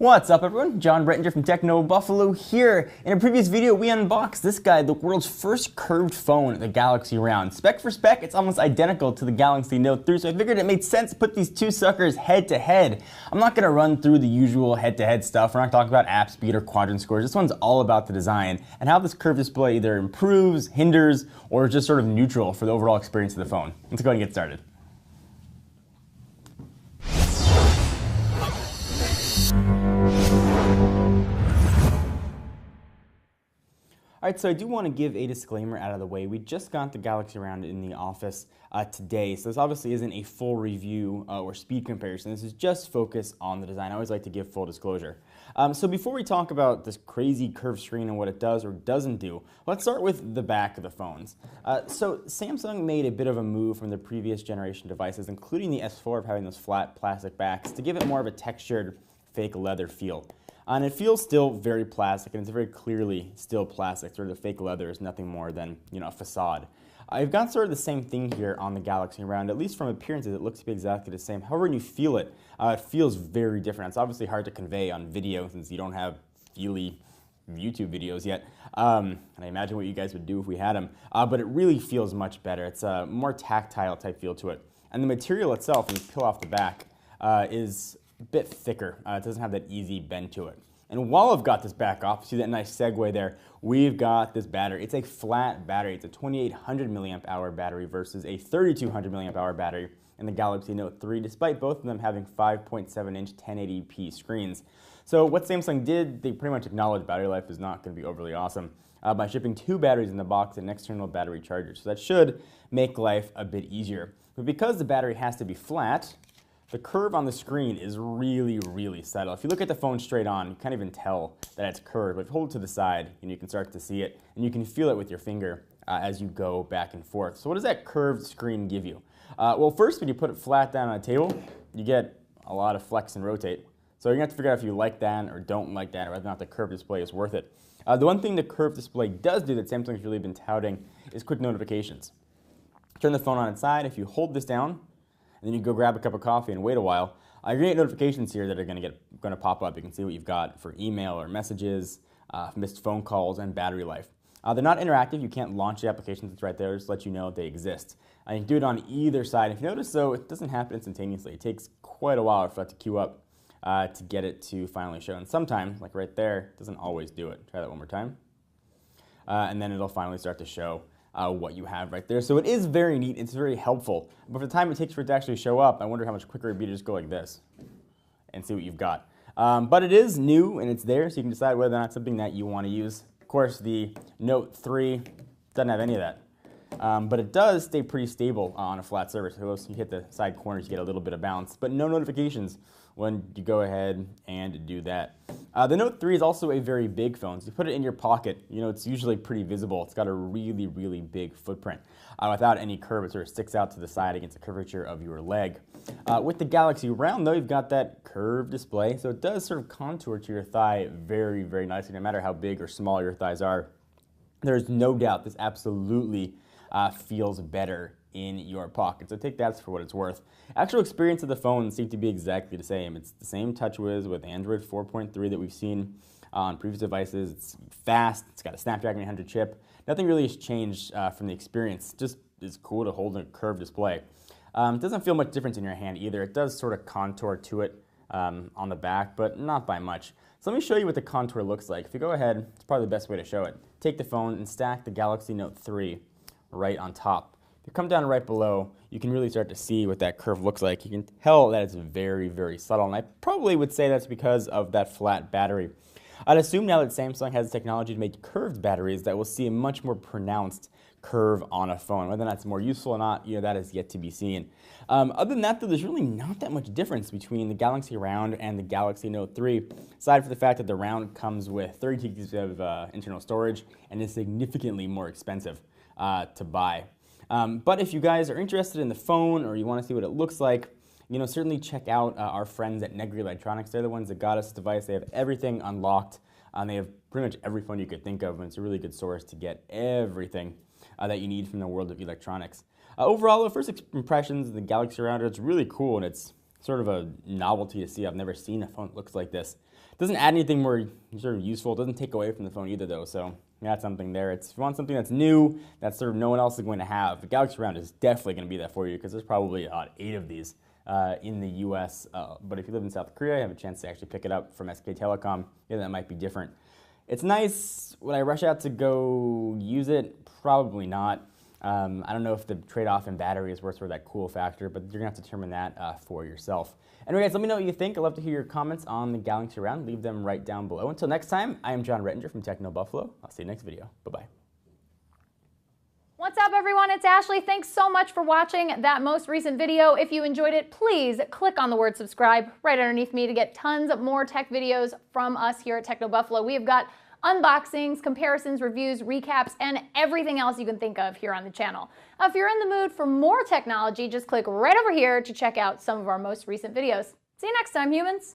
What's up everyone? John Brettinger from Techno Buffalo here. In a previous video we unboxed this guy, the world's first curved phone, the Galaxy Round. Spec for spec, it's almost identical to the Galaxy Note 3, so I figured it made sense to put these two suckers head to head. I'm not going to run through the usual head-to-head stuff. We're not talking about app speed or quadrant scores. This one's all about the design and how this curved display either improves, hinders, or is just sort of neutral for the overall experience of the phone. Let's go ahead and get started. Alright, so I do want to give a disclaimer out of the way. We just got the Galaxy Round in the office today, so this obviously isn't a full review or speed comparison. This is just focused on the design. I always like to give full disclosure. So before we talk about this crazy curved screen and what it does or doesn't do, let's start with the back of the phones. So Samsung made a bit of a move from the previous generation devices, including the S4 of having those flat plastic backs, to give it more of a textured fake leather feel. And it feels still very plastic, and it's very clearly still plastic. Sort of the fake leather is nothing more than, a facade. I've got sort of the same thing here on the Galaxy Round. At least from appearances, it looks to be exactly the same. However, when you feel it, it feels very different. It's obviously hard to convey on video since you don't have feely YouTube videos yet. And I imagine what you guys would do if we had them. But it really feels much better. It's a more tactile type feel to it. And the material itself, when you peel off the back, is a bit thicker. It doesn't have that easy bend to it. And while I've got this back off, see that nice segue there, we've got this battery. It's a flat battery. It's a 2800 milliamp hour battery versus a 3200 milliamp hour battery in the Galaxy Note 3, despite both of them having 5.7-inch 1080p screens. So what Samsung did, they pretty much acknowledged battery life is not going to be overly awesome by shipping two batteries in the box and an external battery charger. So that should make life a bit easier. But because the battery has to be flat, the curve on the screen is really, really subtle. If you look at the phone straight on, you can't even tell that it's curved. But if you hold it to the side, you can start to see it, and you can feel it with your finger as you go back and forth. So what does that curved screen give you? Well, first, when you put it flat down on a table, you get a lot of flex and rotate. So you're going to have to figure out if you like that or don't like that, or whether or not the curved display is worth it. The one thing the curved display does do that Samsung's really been touting is quick notifications. Turn the phone on its side. If you hold this down, and then you go grab a cup of coffee and wait a while, you're going to get notifications here that are going to pop up. You can see what you've got for email or messages, missed phone calls, and battery life. They're not interactive. You can't launch the applications. It's right there just to let you know they exist. You can do it on either side. If you notice, though, it doesn't happen instantaneously. It takes quite a while for that to queue up to get it to finally show. And sometimes, like right there, it doesn't always do it. Try that one more time. And then it'll finally start to show what you have right there. So it is very neat, it's very helpful. But for the time it takes for it to actually show up, I wonder how much quicker it would be to just go like this and see what you've got. But it is new and it's there, so you can decide whether or not it's something that you want to use. Of course, the Note 3 doesn't have any of that. But it does stay pretty stable on a flat surface. So you hit the side corners, you get a little bit of bounce, but no notifications when you go ahead and do that. The Note 3 is also a very big phone. So you put it in your pocket, it's usually pretty visible. It's got a really, really big footprint. Without any curve, it sort of sticks out to the side against the curvature of your leg. With the Galaxy Round, though, you've got that curved display, so it does sort of contour to your thigh very, very nicely, no matter how big or small your thighs are. There's no doubt this absolutely feels better in your pocket. So take that for what it's worth. Actual experience of the phone seems to be exactly the same. It's the same TouchWiz with Android 4.3 that we've seen on previous devices. It's fast. It's got a Snapdragon 800 chip. Nothing really has changed from the experience. Just it's cool to hold a curved display. It doesn't feel much difference in your hand either. It does sort of contour to it on the back, but not by much. So let me show you what the contour looks like. If you go ahead, it's probably the best way to show it. Take the phone and stack the Galaxy Note 3 right on top. If you come down right below, you can really start to see what that curve looks like. You can tell that it's very, very subtle, and I probably would say that's because of that flat battery. I'd assume now that Samsung has the technology to make curved batteries that we'll see a much more pronounced curve on a phone. Whether that's more useful or not, that is yet to be seen. Other than that, though, there's really not that much difference between the Galaxy Round and the Galaxy Note 3, aside from the fact that the Round comes with 32 gigs of internal storage and is significantly more expensive to buy. But if you guys are interested in the phone or you want to see what it looks like, certainly check out our friends at Negri Electronics. They're the ones that got us this device. They have everything unlocked. They have pretty much every phone you could think of, and it's a really good source to get everything that you need from the world of electronics. Overall, the first impressions of the Galaxy Round, it's really cool, and it's sort of a novelty to see. I've never seen a phone that looks like this. It doesn't add anything more sort of useful. It doesn't take away from the phone either, though. So that's something there. If you want something that's new, that sort of no one else is going to have, the Galaxy Round is definitely going to be that for you, because there's probably about 8 of these in the U.S. But if you live in South Korea, you have a chance to actually pick it up from SK Telecom. Yeah, that might be different. It's nice. Would I rush out to go use it? Probably not. I don't know if the trade-off in battery is worth sort of that cool factor, but you're going to have to determine that for yourself. Anyway, guys, let me know what you think. I'd love to hear your comments on the Galaxy Round. Leave them right down below. Until next time, I am John Rettinger from Techno Buffalo. I'll see you next video. Bye-bye. What's up, everyone? It's Ashley. Thanks so much for watching that most recent video. If you enjoyed it, please click on the word subscribe right underneath me to get tons of more tech videos from us here at Techno Buffalo. We have got unboxings, comparisons, reviews, recaps, and everything else you can think of here on the channel. If you're in the mood for more technology, just click right over here to check out some of our most recent videos. See you next time, humans.